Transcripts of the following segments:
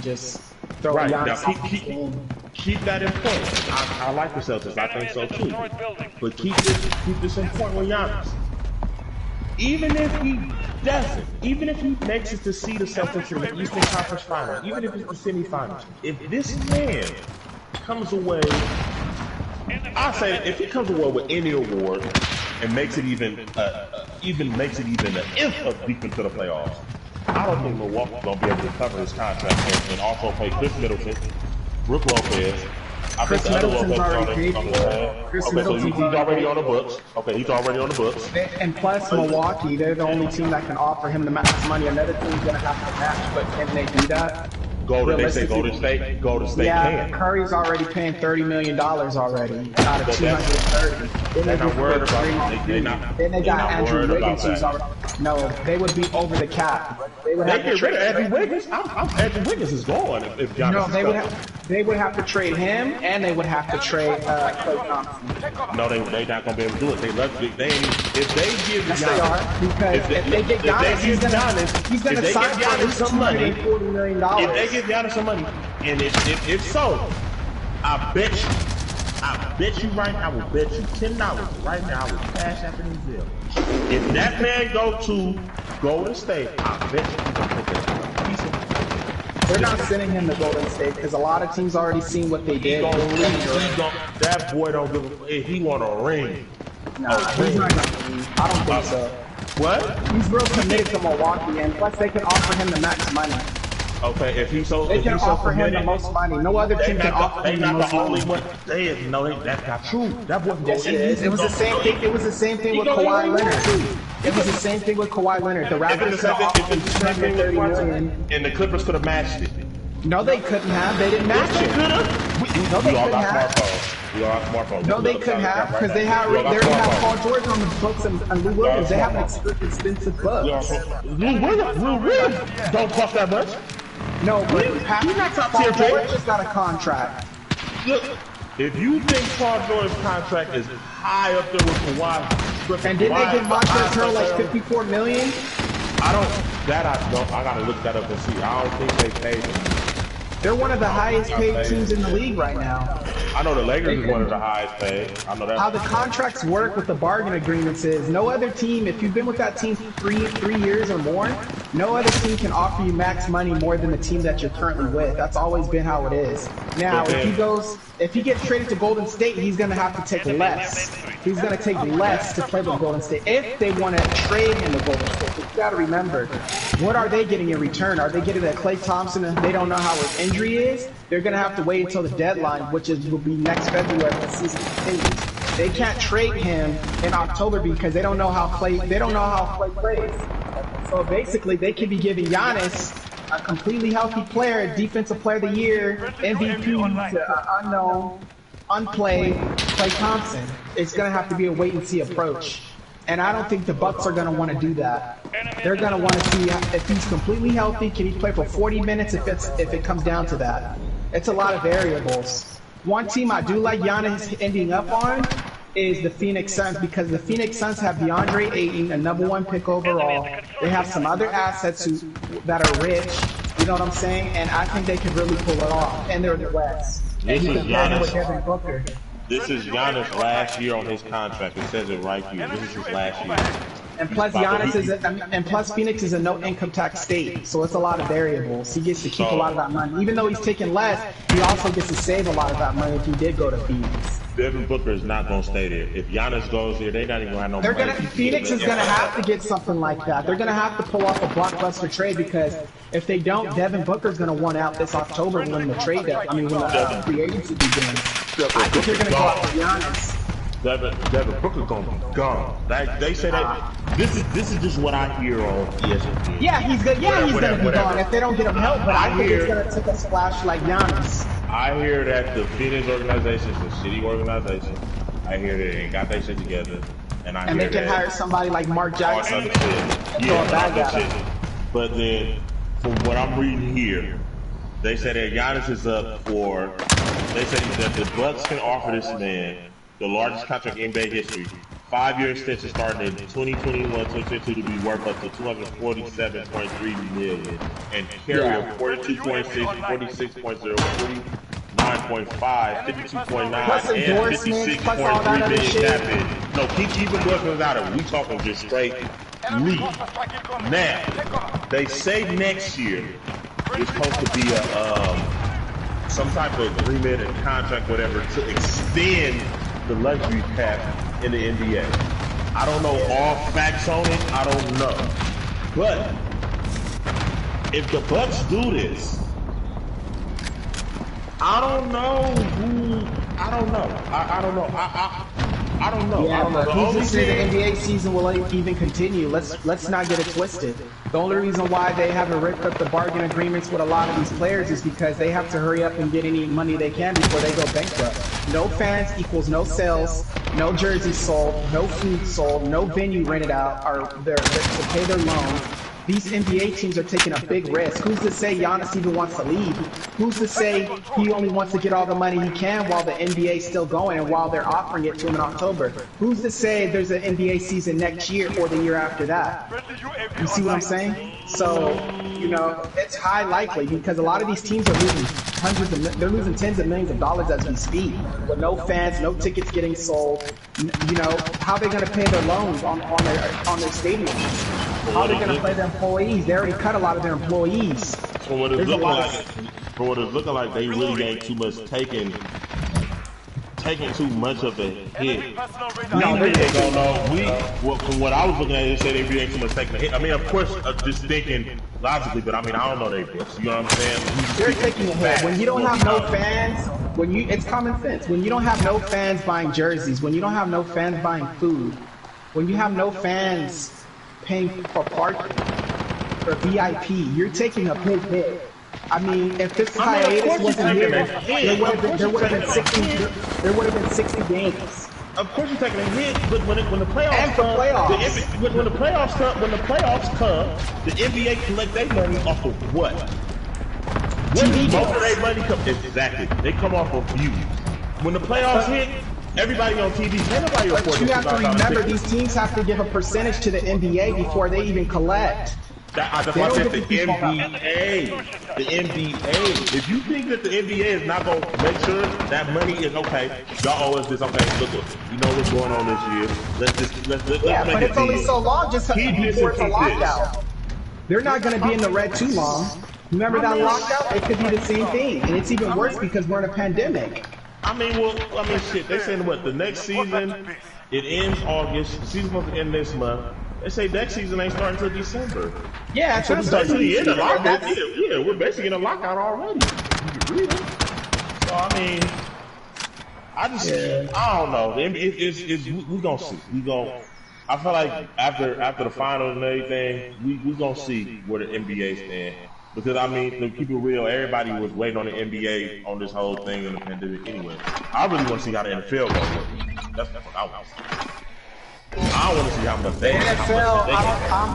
and just throw right. Giannis Now, off the team. keep that in point. I like the Celtics. I think so too. But keep this in point with Giannis. Even if he doesn't, even if he makes it to see the Celtics in the Eastern Conference Final, even if it's the semifinals, if this man comes away, I say if he comes away with any award and makes it even makes it even an inch of deep into the playoffs, I don't think Milwaukee's gonna be able to cover his contract and also pay Chris Middleton, Brook Lopez. Chris Middleton's already paid for. Chris Middleton's already on the books. Okay, he's already on the books. And plus, Milwaukee, they're the only team that can offer him the max money. Another team's gonna have to match, but can they do that? They say Golden State yeah, can. Curry's already paying $30 million already out of 230. They're not worried about it. Then they got Andrew Wiggins, who's already. No, they would be over the cap. They would have to get rid of Andrew Wiggins. Andrew Wiggins is gone if Giannis. No, they would have to trade him, and they would have to trade Klay Thompson. No, they're not gonna be able to do it. If they give yes, they are, because if they get Giannis, he's gonna sign Giannis some money, $40 million. If they give Giannis some money, and if so, I bet you right now, I will bet you $10 right now, I will cash after this deal. If that man go to Golden State, I bet you he's gonna take a piece of. They're not sending him to Golden State because a lot of teams already seen what they did. That boy don't give a. He want a ring. Nah, he's not gonna leave. I don't think so. What? He's real committed to Milwaukee, and plus they can offer him the max money. Okay, if he's so, they can offer him the most money. No other team can offer him the most money. That's not true. That wasn't. Yes, it is. It was the same thing. It was the same thing with Kawhi Leonard too. It was the same thing with Kawhi Leonard. The Raptors could offer him $230 million, and the Clippers could have matched it. No, they couldn't have. They didn't match it. No, they couldn't have. We all have smartphones. No, they couldn't have because they already have Paul George on the books and Lou Williams. They have expensive books. Lou Williams don't cost that much. No, but Paul George just got a contract. Look, if you think Paul George's contract is high up there with Kawhi, and didn't they give Montrezl Harrell like $54 million? I gotta look that up and see. I don't think they paid him. They're one of the highest paid teams in the league right now. I know the Lakers is one of the highest paid. I know that. How the contracts work with the bargain agreements is no other team, if you've been with that team three years or more, no other team can offer you max money more than the team that you're currently with. That's always been how it is. Now, if he gets traded to Golden State, he's going to have to take less. He's going to take less to play with Golden State if they want to trade him to Golden State. But you got to remember, what are they getting in return? Are they getting a Klay Thompson and they don't know how his injury is? They're going to have to wait until the deadline, which will be next February when the season continues. They can't trade him in October because they don't know how Klay plays. So basically, they could be giving Giannis a completely healthy player, Defensive Player of the Year, MVP to an unknown, unplayed Klay Thompson. It's going to have to be a wait-and-see approach. And I don't think the Bucks are going to want to do that. They're going to want to see if he's completely healthy, can he play for 40 minutes if it comes down to that. It's a lot of variables. One team I do like Giannis ending up on is the Phoenix Suns because the Phoenix Suns have DeAndre Ayton, a #1 pick overall. They have some other assets that are rich, you know what I'm saying? And I think they could really pull it off. And they're in the West. This is Giannis. With Devin Booker. This is Giannis' last year on his contract. It says it right here. This is his last year. And plus, plus Phoenix is a no income tax state, so it's a lot of variables. He gets to keep a lot of that money. Even though he's taking less, he also gets to save a lot of that money if he did go to Phoenix. Devin Booker is not going to stay there. If Giannis goes there, they're not even going to have no money. Phoenix is going to have to get something like that. They're going to have to pull off a blockbuster trade because if they don't, Devin Booker's going to want out this October when the trade when the free agency begins. I think they're going to go out for Giannis. Devin Booker's gonna be gone. They say that this is just what I hear on ESPN. Yeah, he's good. Yeah, he's gonna be gone if they don't get him help. But I think it's gonna take a splash like Giannis. I hear that the Phoenix organization is a shitty organization. I hear that they ain't got their shit together, and they can hire somebody like Mark Jackson. But then, from what I'm reading here, they said that Giannis is up for. They said that the Bucks can offer this man the largest contract in NBA history 5-year extension starting in 2021-2022 to be worth up to $247.3 million and carry a 42.6, 46.0, 49.5, 52.9, plus and endorsements, plus all that 56.3 other million shit. cap hit. No, keep endorsements out of it. We talking just straight league. Now, they say next year it's supposed to be a some type of agreement and contract, whatever, to extend the luxury cap in the NBA. I don't know all facts on it. I don't know. But if the Bucks do this, I don't know who. I don't know. I don't know. I don't know. Yeah, I don't know. but who's to say the NBA season will even continue? Let's not get it twisted. The only reason why they haven't ripped up the bargain agreements with a lot of these players is because they have to hurry up and get any money they can before they go bankrupt. No fans equals no sales, no jerseys sold, no food sold, no venue rented out, or to pay their loan. These NBA teams are taking a big risk. Who's to say Giannis even wants to leave? Who's to say he only wants to get all the money he can while the NBA is still going and while they're offering it to him in October? Who's to say there's an NBA season next year or the year after that? You see what I'm saying? So, you know, it's high likely because a lot of these teams are losing they're losing tens of millions of dollars as we speak with no fans, no tickets getting sold. You know, how are they going to pay their loans on their stadium? How are they going to pay their employees? They already cut a lot of their employees. For what it's looking like, they really ain't too much taking too much of a hit. No, they don't know. From what I was looking at, they said they really ain't too much taking a hit. I mean, of course, just thinking logically, but I mean, I don't know they books. You know what I'm saying? They're taking a hit. When you don't have no fans, it's common sense. When you don't have no fans buying jerseys, when you don't have no fans buying food, when you have no fans paying for parking or VIP, you're taking a big hit. I mean, if this hiatus wasn't here, there would have been 60 games. Of course you're taking a hit, but when the playoffs and for come, playoffs. when the playoffs come, the NBA collect their money off of what? TV most of their money come exactly. They come off of views. When the playoffs hit, everybody on TV, nobody. But you have to remember, these teams have to give a percentage to the NBA before they even collect. That's why I said the NBA. The NBA. If you think that the NBA is not going to make sure that money is okay, y'all owe us this. Okay, look, you know what's going on this year. Let's yeah, make but it's only so long just before it's a lockout. This. They're not going to be in the red too long. Remember that lockout? It could be the same thing, and it's even worse because we're in a pandemic. Shit. They saying what? The next season, it ends August. The season's supposed to end this month. They say next season ain't starting until December. Yeah, so basically in a lockout. Yeah, we're basically in a lockout already. So I mean, I don't know. We gonna see. I feel like after the finals and everything, we gonna see where the NBA stand. Because I mean, to keep it real, everybody was waiting on the NBA on this whole thing in the pandemic anyway. I really want to see how the NFL goes. That's what I want. I want to see how much the NFL.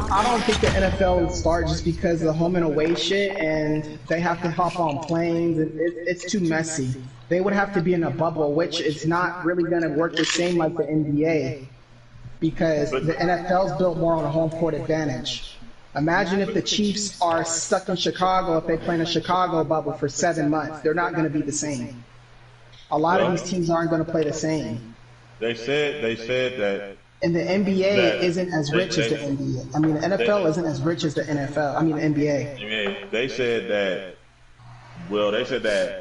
I don't think the NFL will start just because of the home and away shit, and they have to hop on planes. It's too messy. They would have to be in a bubble, which is not really going to work the same like the NBA, because the NFL is built more on a home court advantage. Imagine if the Chiefs are stuck in Chicago, if they play in a Chicago bubble for 7 months. They're not going to be the same. A lot of these teams aren't going to play the same. They said that. And the NBA isn't as rich as the NBA. I mean, the NFL isn't as rich as the NFL. I mean, the NBA. They said that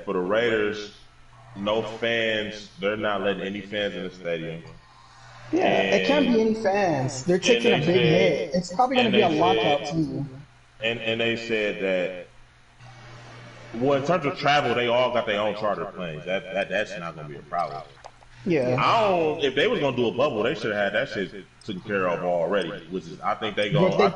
for the Raiders, no fans, they're not letting any fans in the stadium. Yeah, it can't be any fans. They're taking a big hit. It's probably going to be a lockout too. And they said that, well, in terms of travel, they all got their own charter planes. That's not going to be a problem. Yeah. If they was going to do a bubble, they should have had that shit taken care of already. Which is, I think they're going to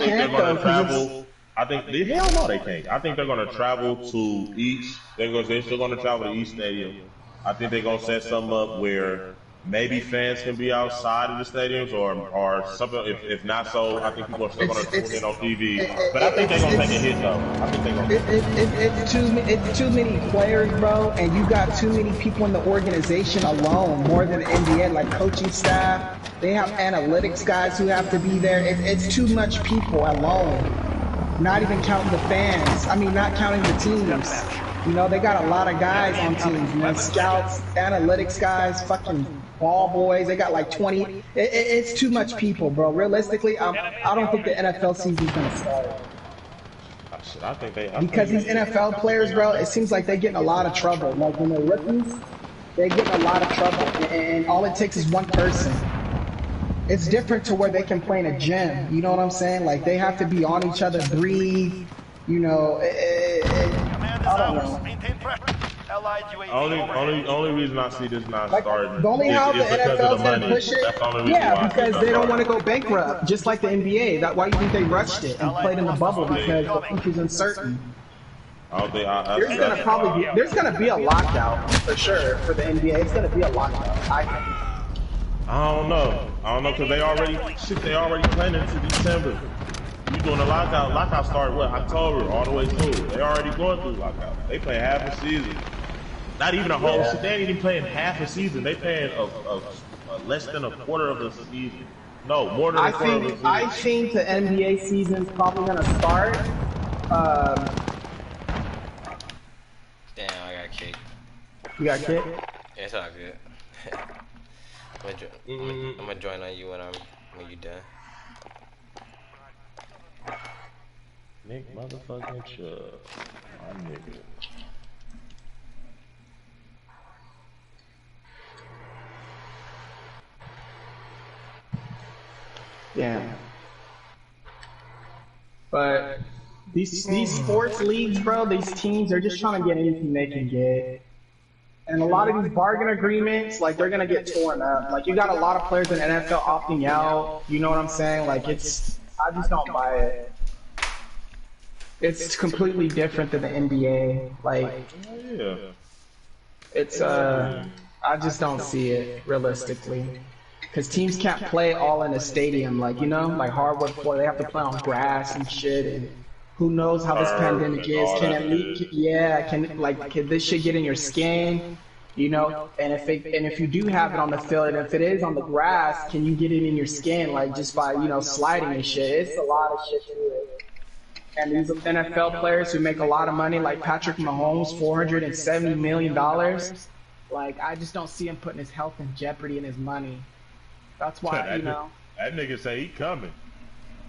travel. Hell no, they can't. I think they're going to travel to East. They're still going to travel to East Stadium. I think they're going to set something up where maybe fans can be outside of the stadiums or something. If not so, I think people are still going to tune in on TV. But I think they're going to take a hit though. I think they're going to. It's too many players, bro, and you got too many people in the organization alone, more than the NBA, like coaching staff. They have analytics guys who have to be there. It's too much people alone. Not even counting the fans. I mean, not counting the teams. You know, they got a lot of guys on teams, man. Scouts, analytics guys, fucking ball boys. They got like 20. It's too much people, bro. Realistically, I don't think the NFL season's gonna start. I think because these NFL players, bro, it seems like they're getting a lot of trouble. Like when they're rookies, they're getting a lot of trouble, and all it takes is one person. It's different to where they can play in a gym. You know what I'm saying? Like they have to be on each other, breathe. You know, I don't know. Only reason I see this not like, starting the only how the NFL's gonna push it, yeah, because they don't want to go bankrupt, just like the NBA. That's why you think they rushed it and played in the bubble because the future's uncertain. There's gonna be a lockout for sure for the NBA. It's gonna be a lockout. I don't know because they already planning to December. You doing a lockout? Lockout started what, October all the way through. They already going through lockout. They play half a season. Not even a whole season. They ain't even playing half a season. They playing less than a quarter of the season. No, more than a quarter of the season. I think the NBA season's probably gonna start. Damn, I got kicked. You got kicked? Yeah, it's all good. I'm gonna join on you when you done. Nick motherfucking Chubb. My nigga. Yeah. But these sports leagues, bro, these teams are just trying to get anything they can get. And a lot of these bargain agreements, like, they're going to get torn up. Like, you got a lot of players in the NFL opting out. You know what I'm saying? Like, I just don't buy it. It's completely different than the NBA. Like, it's, I just don't see it, realistically. Because teams can't play all in a stadium, like, you know, like hardwood floor. They have to play on grass and shit, and who knows how this pandemic is. Can this shit get in your skin? You know, and if you do have it on the field, and if it is on the grass, can you get it in your skin, like just by, you know, sliding and shit? It's a lot of shit to it. And these NFL players who make a lot of money, like Patrick Mahomes, $470 million, like, I just don't see him putting his health in jeopardy and his money. That's why, you know. That nigga say he coming.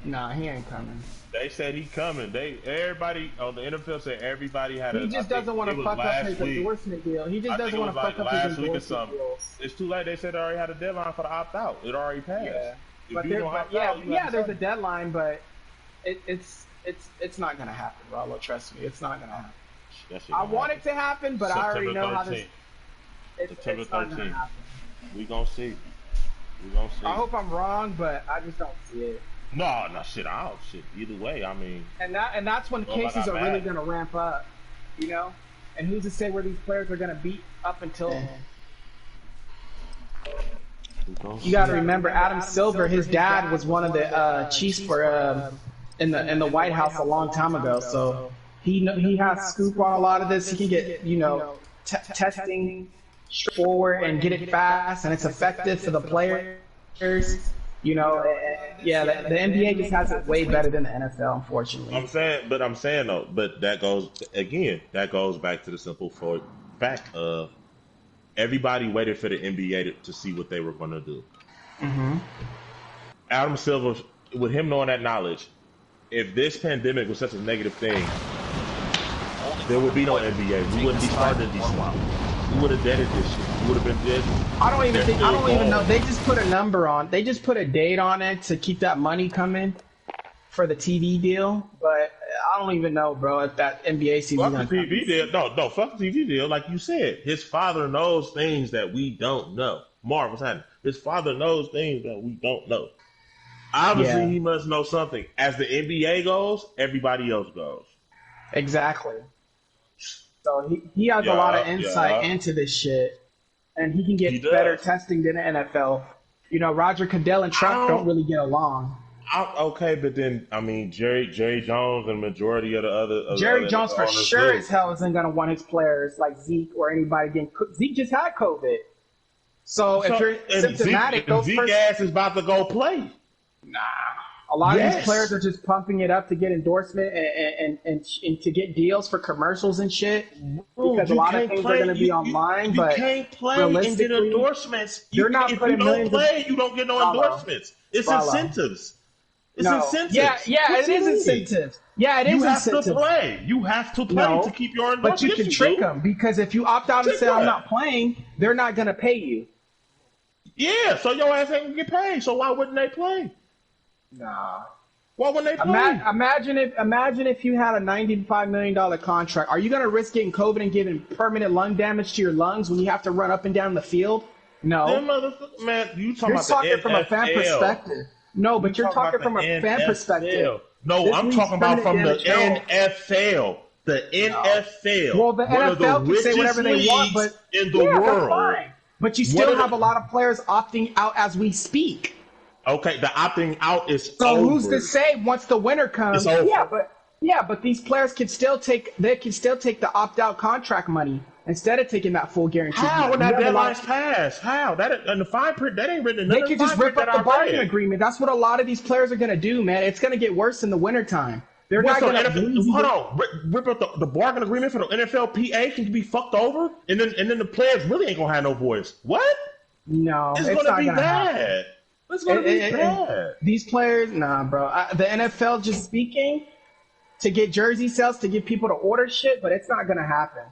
Nah, he ain't coming. They said he coming. Everybody on the NFL said everybody had. He just doesn't want to fuck up his endorsement deal. He just doesn't want to fuck up his endorsement deals. It's too late. They said they already had a deadline for the opt out. It already passed. Yeah, there's a deadline, but it's not gonna happen, Rollo. Trust me, it's not gonna happen. I want it to happen, but I already know how this. September 13th. We gonna see. I hope I'm wrong, but I just don't see it. No, shit. Either way, I mean. And that's when cases are really gonna ramp up, you know. And who's to say where these players are gonna be up until? You got to remember, Adam Silver. His dad was one of the chiefs for in the White House a long time ago, so he has scoop on a lot of this. He can get, you know, testing forward and get it fast, and it's effective for the players. You know, the NBA just has it way better than the NFL, unfortunately. I'm saying though, but that goes back to the simple fact of everybody waited for the NBA to see what they were going to do. Mm-hmm. Adam Silver, with him knowing that knowledge, if this pandemic was such a negative thing, there would be no NBA. We wouldn't be starting these swaps. We would have deaded this shit. We would have been dead. I don't even know. They just put a number on. They just put a date on it to keep that money coming for the TV deal. But I don't even know, bro, if that NBA season. Fuck the TV deal. No, fuck the TV deal. Like you said, his father knows things that we don't know. Marv, what's happening? His father knows things that we don't know. Obviously, he must know something. As the NBA goes, everybody else goes. Exactly. So he has a lot of insight into this shit. and he can get better testing than the NFL. You know, Roger Goodell and Trump don't really get along. Okay, but then I mean, Jerry Jones and majority of the other Jerry Jones for sure as hell isn't gonna want his players like Zeke or anybody getting. Zeke just had COVID, so if you're symptomatic, Zeke ass is about to go play. Nah, a lot of these players are just pumping it up to get endorsement and to get deals for commercials and shit. Because a lot of things are going to be online, but you can't play and get endorsements. You're not if putting you don't play, you don't get no endorsements. It's incentives. It's incentives. Yeah, it is incentives. Yeah, it is incentives. You have to play. You have to play to keep your endorsements. But you can trick them because if you opt out and say I'm not playing, they're not going to pay you. Yeah, so your ass ain't gonna get paid. So why wouldn't they play? Nah. Why wouldn't they play? Imagine if you had a $95 million contract. Are you going to risk getting COVID and getting permanent lung damage to your lungs when you have to run up and down the field? No. Man, you're talking from a fan perspective. No, but you're talking from a fan perspective. No, I'm talking about from the NFL. The NFL. Well, the NFL can say whatever they want, but in the world. Fine. But you still have a lot of players opting out as we speak. Okay, the opting out is over. Who's to say once the winter comes? Yeah, but these players can still take the opt out contract money instead of taking that full guarantee. How when that deadline's passed? How that and the fine print that ain't written in They could just rip up the bargaining agreement. That's what a lot of these players are gonna do, man. It's gonna get worse in the wintertime. They're not gonna hold on. Rip up the bargain agreement for the NFLPA can be fucked over, and then the players really ain't gonna have no voice. What? No, it's gonna be bad. It's gonna be bad. These players, nah, bro. The NFL just speaking to get jersey sales to get people to order shit, but it's not gonna happen.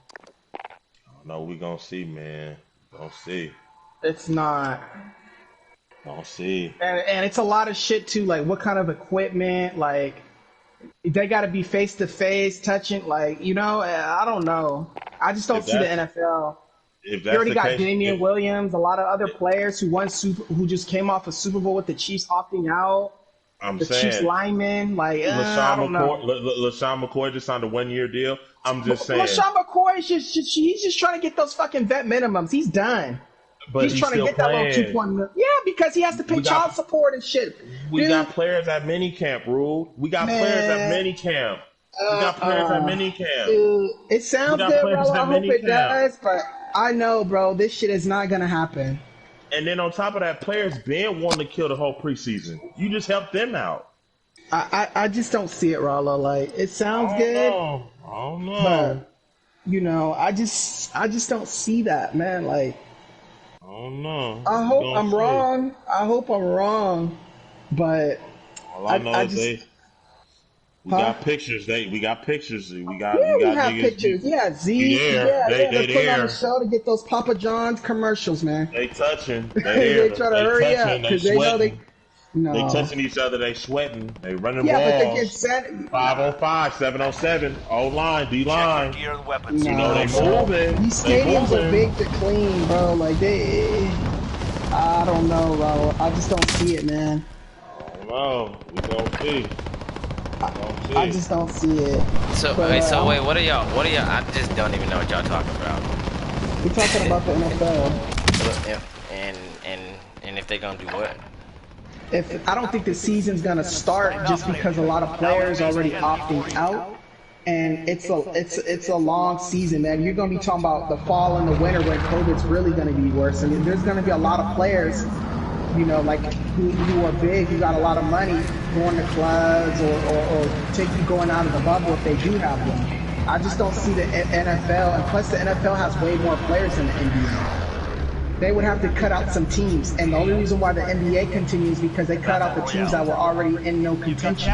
No, we gonna see, man. Gonna see. It's not. Gonna see. And it's a lot of shit too. Like what kind of equipment? Like they got to be face to face, touching. Like I don't know. I just don't see the NFL. You already got Damian Williams, a lot of other players who just came off a Super Bowl with the Chiefs opting out. Chiefs linemen, like I don't know. LaShawn McCoy just signed a 1-year deal. I'm just saying. LaShawn McCoy he's just trying to get those fucking vet minimums. He's done. But he's trying to get that little 2.1 million. Yeah, because he has to pay child support and shit. We got players at minicamp, Rule. We got players at minicamp. We got players at minicamp. Dude, it sounds good, bro. I hope it does, but I know, bro, this shit is not gonna happen. And then on top of that, players been wanting to kill the whole preseason. You just help them out. I just don't see it, Rollo. Like it sounds good. I don't know. But I just don't see that, man. Like I don't know. I hope I'm wrong. But all I know is we got pictures. We got pictures. We got pictures. Yeah, Z. They're putting on the show to get those Papa John's commercials, man. They touching. They try to hurry up because they know they. No. They touching each other. They sweating. They running balls. Yeah, but they get set. 5-on-5, 7-on-7, O line, D line. Gear and weapons. They moving. These stadiums are big to clean, bro. Like I don't know, bro. I just don't see it, man. I don't know. We gonna see. I just don't see it. So wait, what are y'all? I just don't even know what y'all talking about. We're talking about the NFL. And if they gonna do what? I don't think the season's gonna start just because a lot of players already opting out, and it's a long season, man. You're gonna be talking about the fall and the winter when COVID's really gonna be worse. I mean, there's gonna be a lot of players, like who are big, who got a lot of money, going to clubs or going out of the bubble if they do have one. I just don't see the NFL, and plus the NFL has way more players than the NBA. They would have to cut out some teams, and the only reason why the NBA continues is because they cut out the teams that were already in no contention.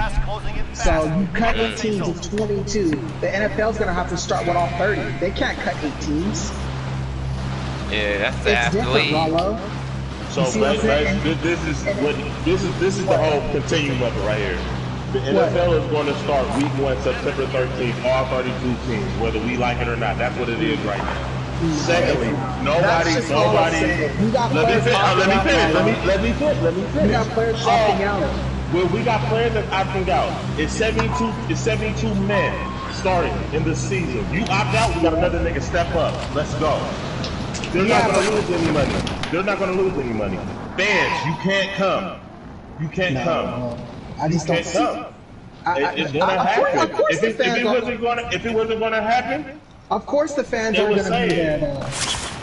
So you cut 8 teams of 22. The NFL's gonna have to start with all 30. They can't cut 8 teams. Yeah, that's different, Rollo. So this is the whole continuum of it right here. The NFL is going to start week 1, September 13th, all 32 teams, whether we like it or not. That's what it is right now. Secondly, nobody. Let me finish. We got players opting out. Well, we got players that opting out. It's 72 men starting in the season. You opt out, we got another nigga step up. Let's go. They're not going to lose any money. They're not going to lose any money. Fans, you can't come. You can't come. I just don't see it. It's going to happen. Of course If it wasn't going to happen, of course the fans are going to be there.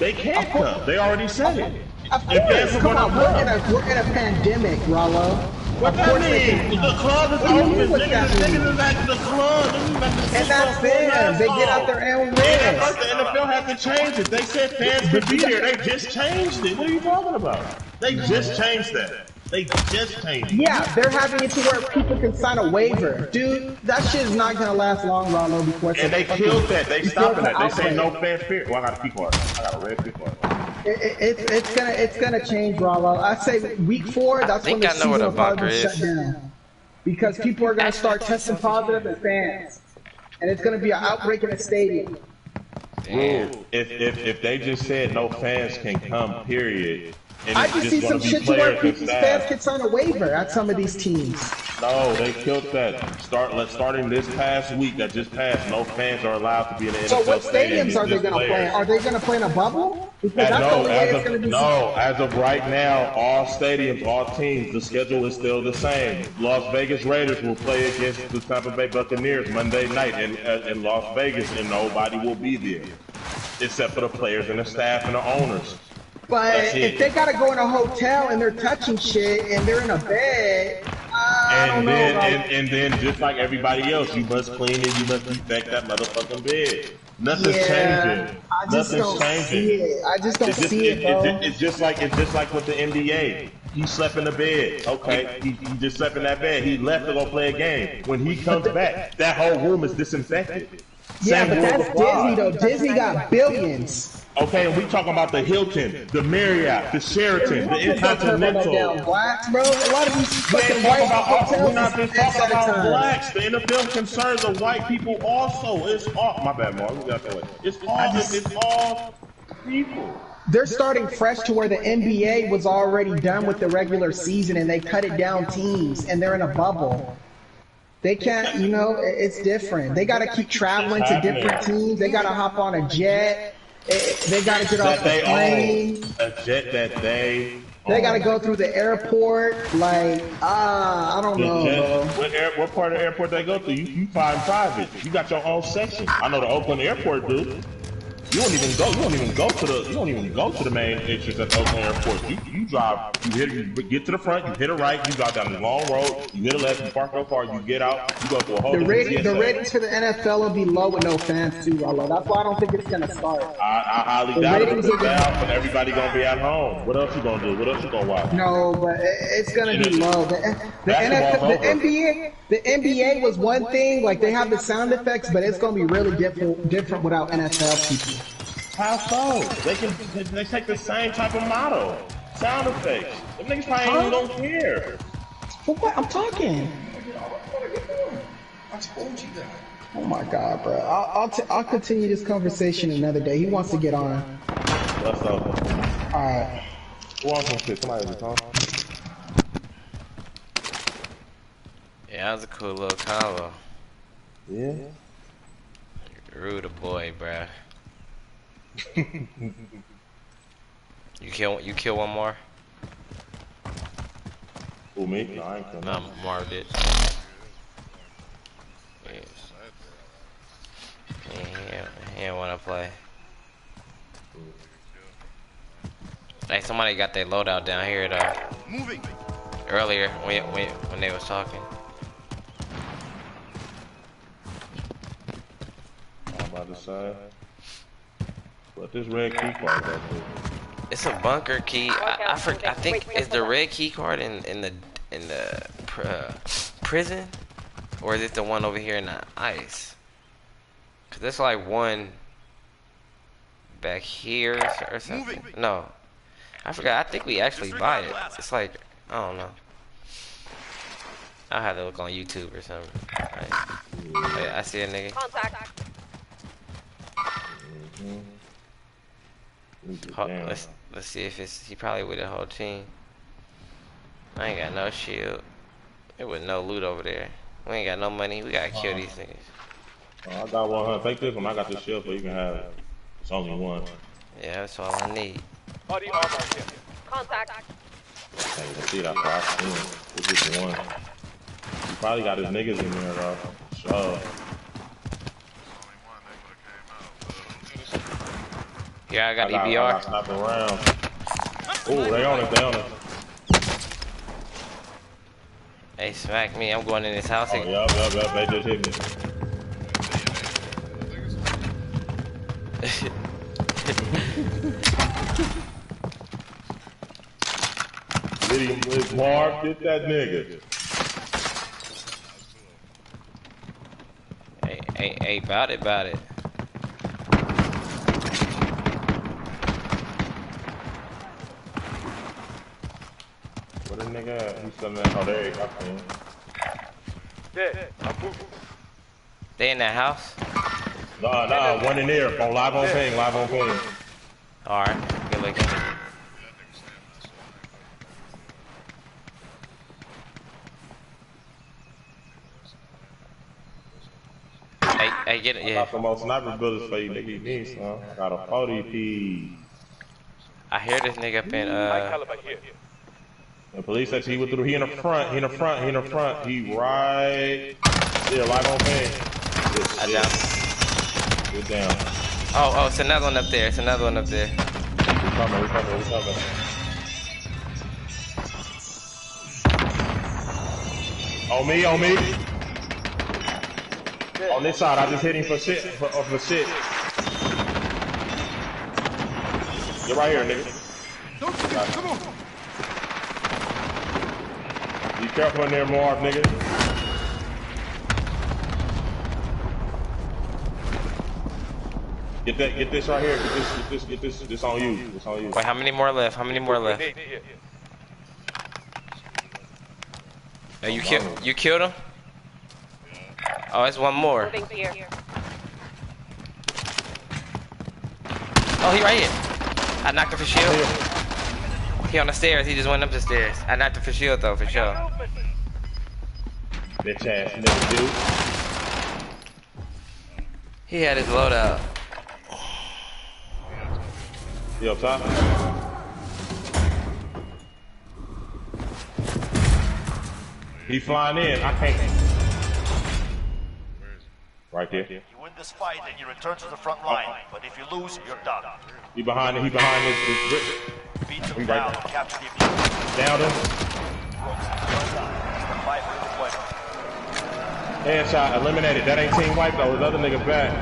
They can't come. They already said it. Of course, come on, we're in a pandemic, Rollo. What that mean? The club is open. Niggas is at the club. And that's them. They get out there and win. The NFL had to change it. They said fans could be there. They just changed it. What are you talking about? They just changed that. They just changed it. Yeah, they're having it to where people can sign a waiver. Dude, that shit is not gonna last long, Rollo, before and they killed that. They stopping that. They say no fans period. Well, I got a key card. I got a red key card. It's gonna change, Rollo. I say week 4. That's when the season will probably be shut down because people are gonna start testing positive as fans, and it's gonna be an outbreak in the stadium. Damn. If they just said no fans can come, period. And I just see some shit to where people's fans can sign a waiver at some of these teams. No, they killed that. Starting this past week that just passed, no fans are allowed to be in the NFL. So what stadiums are they going to play? Are they going to play in a bubble? Because that's the only way it's going to be. No, as of right now, all stadiums, all teams, the schedule is still the same. Las Vegas Raiders will play against the Tampa Bay Buccaneers Monday night in Las Vegas, and nobody will be there except for the players and the staff and the owners. But if they gotta go in a hotel and they're touching shit and they're in a bed, and then just like everybody else, you must clean it, you must infect that motherfucking bed. Nothing's changing. I just don't see it. I just don't see it, bro. It's just like with the NBA. He slept in the bed. Okay, he just slept in that bed. He left to go play a game. When he comes back, that whole room is disinfected. Yeah, but that's Disney though. Disney got billions. Okay, and we talking about the Hilton, the Marriott, the Sheraton, the Intercontinental. Blacks, bro. A lot of these fucking white hotels. We're not just talking about blacks. The NFL concerns the white people also. It's all. My bad, Mark. It's all people. They're starting fresh to where the NBA was already done with the regular season, and they cut it down teams, and they're in a bubble. They can't, it's different. They got to keep traveling to different teams. They got to hop on a jet. They got to get off the plane. A jet that they got to go through the airport. Like, I don't know, bro. What part of the airport they go through? You find private. You got your own section. I know the Oakland airport do. You don't even go to the main entrance at the Oakland airport. You drive, you get to the front, you hit a right, you drive down the long road, you hit a left, you park your car, you get out, you go to a whole the ratings for the NFL will be low with no fans too, Rollo. That's why I don't think it's gonna start. I highly doubt it. But everybody gonna be at home. What else you gonna do? What else you gonna watch? No, but it's gonna be low. The NBA was one thing, like they have the sound effects, but it's gonna be really different without NFL people. How so? They take the same type of model. Sound effects. Them niggas probably even don't care. For what? I'm talking. I told you that. Oh my god, bro. I'll continue this conversation another day. He wants to get on. What's up? Alright. Who wants some shit? Somebody was talking. Yeah, that was a cool little combo. Yeah. Rude boy, bruh. You kill one more? Who, me? No, I ain't killing Marv did. He didn't want to play. Hey, somebody got their loadout down here though. Moving. Earlier when they was talking. I'm about to say. What this red key card got to? It's a bunker key. I think is the red key card in the prison, or is it the one over here in the ice? Cause there's like one back here or something. No, I forgot. I think we actually buy it. It's like I don't know. I'll have to look on YouTube or something. Right. I see a nigga. Contact. Let's see if he probably with the whole team. I ain't got no shield. There was no loot over there. We ain't got no money. We gotta kill these niggas. I got 100. Take this one. I got the shield so you can have it. It's only one. Yeah, that's all I need. Body armor here. Contact. Can't even see that far. I seen him. This is the one. He probably got his niggas in there though. Sure. Yeah, I got I EBR. got snapped around. Oh, they on it, they on it. Hey, smack me. I'm going in this house. Oh, yup, they just hit me. Hit him with Marv, get that nigga. Hey, bout it. Where the nigga at? He's still there. Oh, there you go. They in that house? Nah, one in there. On live on ping. Alright, good looking. Hey, get it, I yeah. got some more sniper bullets for you, nigga. You need some. I got a 40p. I hear this nigga up in, The police said he went through. He in the front. He right there, live on ping. I down. Get down. Oh, it's another one up there. We coming. On me. On this side, I just hit him for shit. You're right here, nigga. Come on. Be careful in there, Marv, nigga. Get this right here. Get this on you. It's on you. Wait, how many more left? Oh, you killed him? Oh, it's one more. Moving here. Oh, he right here. I knocked him for shield. He on the stairs. He just went up the stairs. I knocked him for shield though, for sure. Bitch ass nigga, dude. He had his loadout. You up top? He flying in. I can't. Right there. You win this fight and you return to the front line, but if you lose, you're done. He behind this brick. Beat them He down right and capture the objective. down him. Headshot, eliminated. That ain't team wipe though. His other nigga back.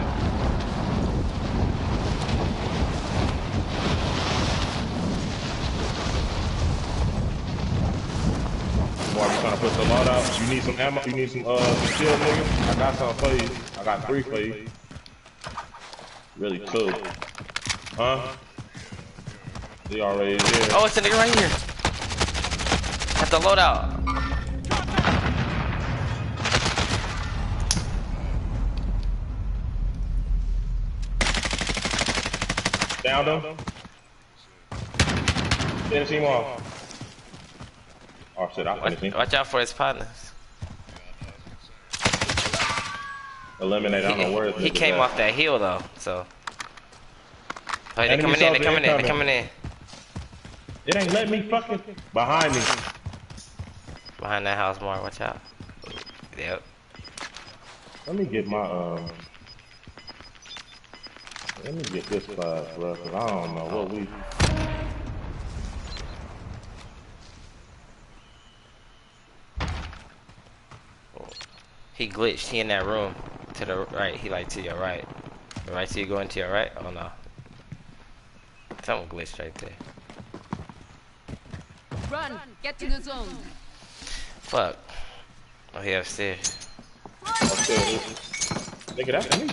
Boy, I'm trying to put the load out. You need some ammo? You need some shield, nigga? I got some for you. I got 3 for you. Really cool. Huh? He already is there. Oh, it's a nigga right here. At the loadout. Downed him. Finish him off. Oh shit, I finished him. Watch out for his partners. Eliminate, I don't know where He came off that hill though, so. Oh, they coming in. It ain't letting me fucking behind me. Behind that house more, watch out. Yep. Let me get my let me get this class, bro, cause I don't know what we. He glitched. He in that room to the right. He like to your right. The right to you going to your right. Oh no. Someone glitched right there. Run. Get to the zone. Fuck. Oh, he upstairs. Upstairs. Nigga, that's me.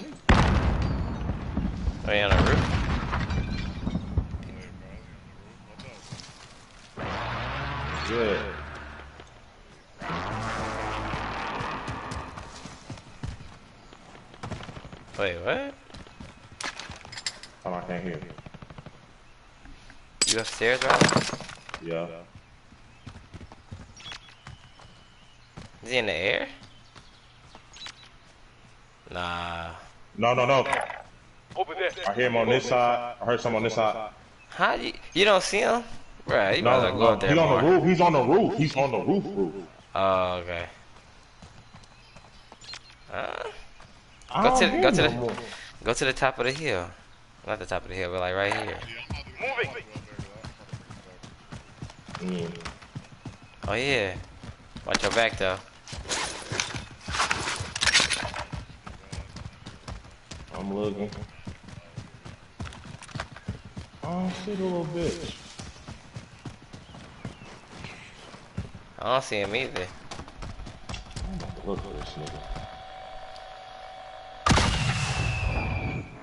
Oh, he on the roof. Good. Wait, what? Oh, I can't hear you. You upstairs, right? Yeah. Is he in the air? Nah. No. Over there. I hear him on this side. I heard some on this side. How you don't see him? Right, you might as well No, go up no, there he's on more. the roof. He's on the roof. He's on the roof. Oh, okay. I Go don't to hear him no more. go to the top of the hill. Not the top of the hill, but like right here. Moving. Oh yeah. Watch your back though. I'm looking. Oh, shit, a little bitch. I don't see him either. Look at this nigga.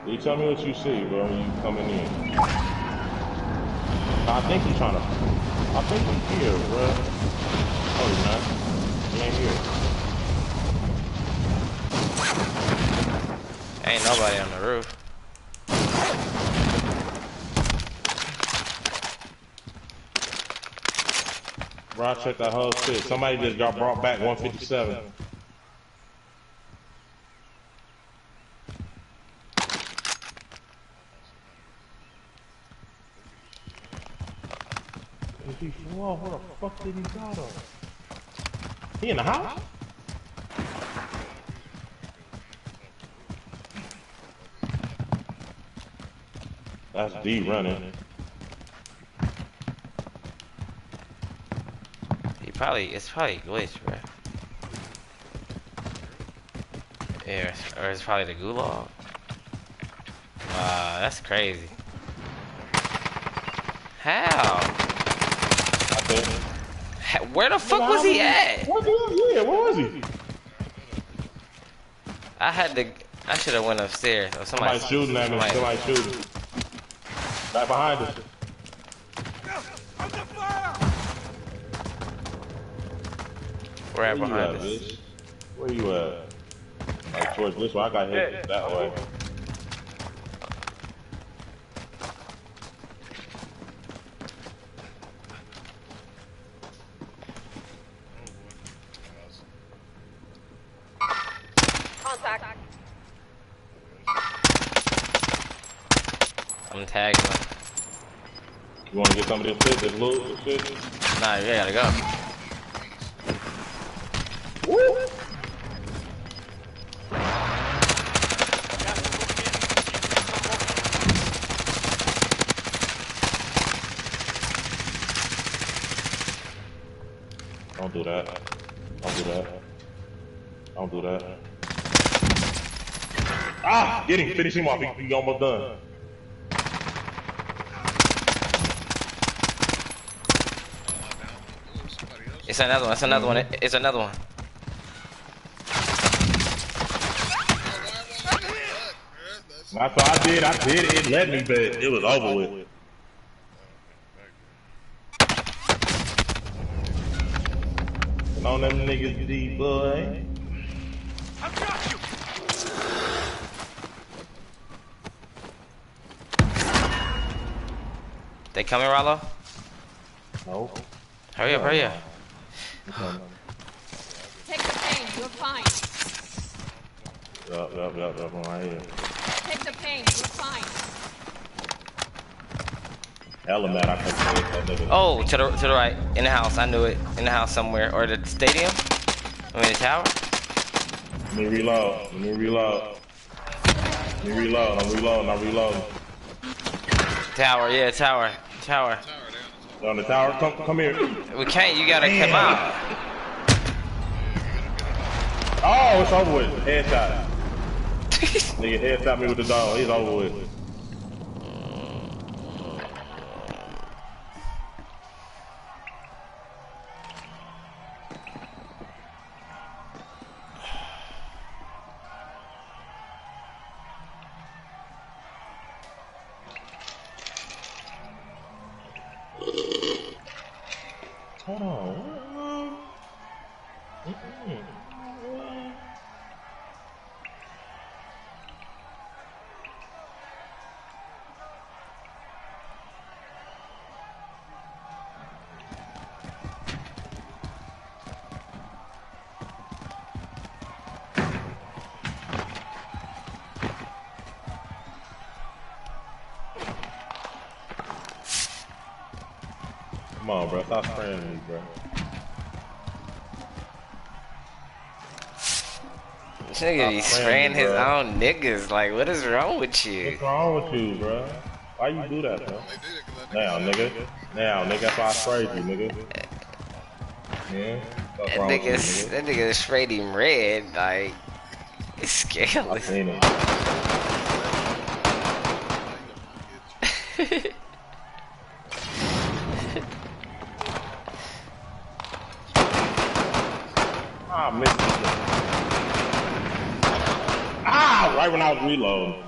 You tell me what you see, bro, when you coming in. I think he's trying to. I think he's here, bro. Oh, he's not. He ain't here. Ain't nobody on the roof. Bro, I checked that whole shit. Somebody just got brought back 157. Whoa, where the fuck did he go though? He in the house? That's D running. It's probably glitched, bro. Yeah, or it's probably the gulag. Wow, that's crazy. How? I bet. Where the fuck was he at? What was he? Where was he? I should have went upstairs. Or Somebody shooting at me. Somebody shooting. Right behind us. Right Where behind you at, us. bitch? Where you at? Like towards this way. I got hit that way. Contact. I'm tagging him. You want to get some of this shit, this loot, this shit? Nah, you gotta go. Woo! Don't do that. Don't do that. Don't do that. Ah! Get him! Finish him off. He almost done. It's another one. It's another one. It's another one. That's what I did. I did it. It let me, but it was over with. And on them niggas, D boy. I've got you. They coming, Rollo? No. Hurry up, hurry up. Take the pain. You're fine. Yup, I'm right here. Take the pain. You're fine. Hella mad, I couldn't say that nigga. Oh, to the right, in the house. I knew it. In the house somewhere, or the stadium. I mean the tower. Let me reload. I'm reloading. Tower, yeah, tower. On the tower, come here. We can't. You gotta come out. Oh, it's over with. Headshot. Nigga headshot me with the dog. He's over with. Hold on. Come on, bro. Stop spraying me, bro. This nigga be spraying his own niggas. Like, what is wrong with you? What's wrong with you, bro? Why you do that, bro? Now, nigga. Now, nigga. That's why I sprayed you, nigga. Yeah. What's wrong with you, nigga? That nigga sprayed him red. Like, it's scandalous. I seen him. Ah, missed it. Ah, right when I was reloading.